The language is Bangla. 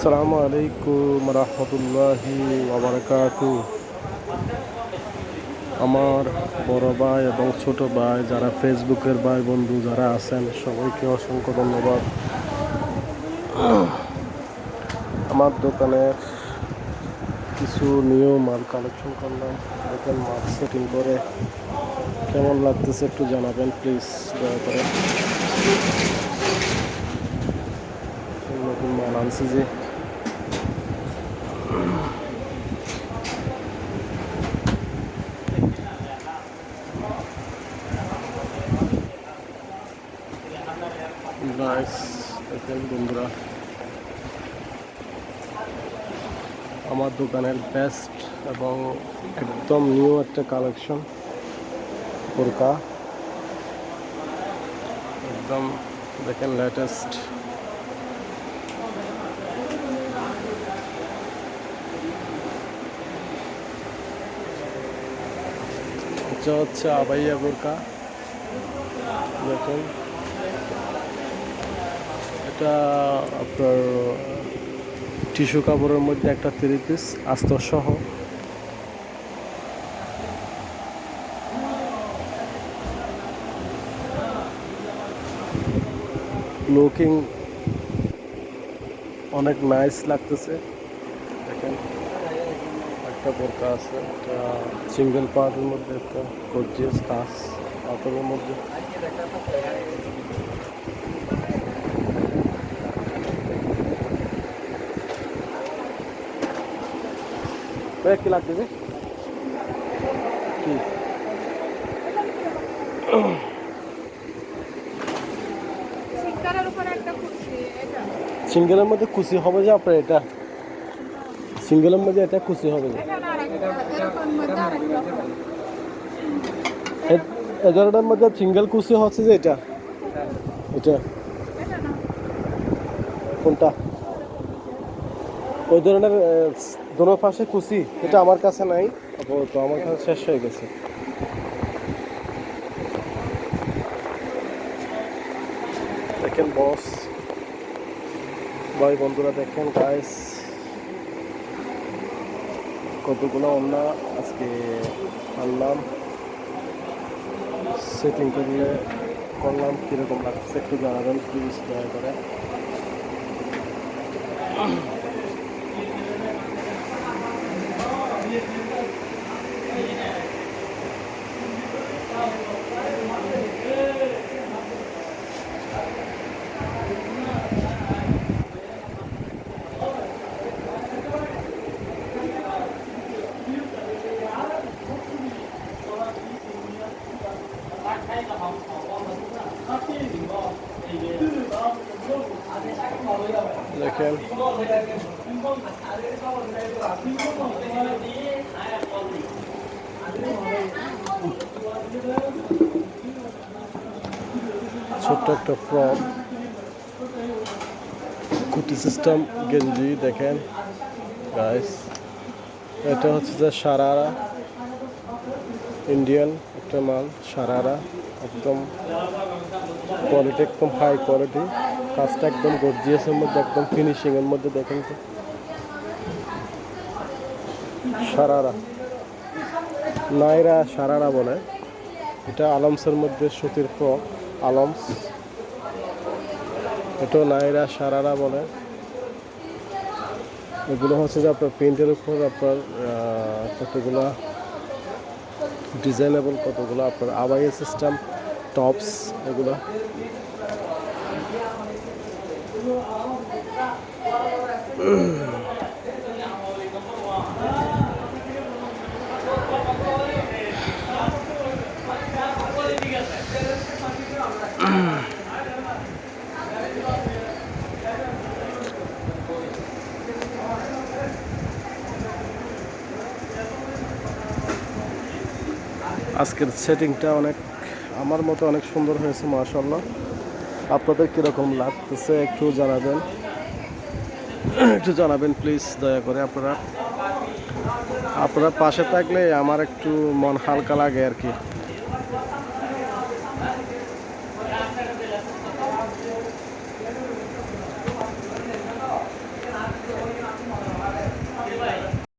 আসসালামু আলাইকুম রহমতুল্লাহি ওয়াবারাকাতু। আমার বড় ভাই এবং ছোট ভাই যারা ফেসবুকের ভাই বন্ধু যারা আছেন সবাইকে অসংখ্য ধন্যবাদ। আমার দোকানের কিছু নিউ মাল কালেকশন করলাম, দেখেন মাল সেটিং করে কেমন লাগতেছে একটু জানাবেন প্লিজ দয়া করে। নতুন মাল আনছি যে গাইস, দেখেন বন্ধুরা, আমার দোকানের বেস্ট এবং একদম নিউ একটা কালেকশন বোরকা, একদম দেখেন লেটেস্ট। এটা হচ্ছে আবাইয়া বোরকা, দেখেন এটা আপনার টিস্যু কাপড়ের মধ্যে একটা 3 পিস আস্তর সহ। লুকিং অনেক নাইস লাগতেছে। দেখেন একটা বোরকা আছে, এটা সিঙ্গেল পার্টের মধ্যে একটা গর্জিয়াস কাজ পাথরের মধ্যে। কি লাগতেছে কি সিঙ্গেলের মধ্যে খুশি হবে যে আপনার এটা সিঙ্গেলের মধ্যে এটা খুশি হবে যে 11টার মধ্যে সিঙ্গেল খুশি হচ্ছে যে এটা এটা কোনটা ওই ধরনের দোনো পাশে খুশি, এটা আমার কাছে নাই তো আমার কাছে শেষ হয়ে গেছে। দেখেন বস ভাই বন্ধুরা, দেখেন গাইস কতগুলো অন্য আজকে আনলাম, সেটিং করলাম, কীরকম লাগছে একটু জানাবেন প্লিজ দয়া করে। দেখেন ছোট্ট একটা ফ্রক কুটি সিস্টেম গেঞ্জি, দেখেন গাইস এটা হচ্ছে যে সারারা, ইন্ডিয়ান একটা মাল সারারা, একদম কোয়ালিটি একদম হাই কোয়ালিটি, কাজটা একদম গর্জিয়াসের মধ্যে একদম ফিনিশিংয়ের মধ্যে। দেখেন তো সারারা, নাইরা সারারা বলে, এটা আলমসের মধ্যে সুতির ফ্রক আলমস, এটা নাইরা সারারা বলে। এগুলো হচ্ছে যে আপনার প্রিন্টের উপর আপনার কতগুলো ডিজাইনেবল, কতগুলো আপনার আবাইয়া সিস্টেম টপস, এগুলো আজকের সেটিংটা অনেক আমার মতো অনেক সুন্দর হয়েছে মাশাআল্লাহ। আপনাদের কীরকম লাগতেছে একটু জানাবেন প্লিজ দয়া করে। আপনারা পাশে থাকলে আমার একটু মন হালকা লাগে আর কি।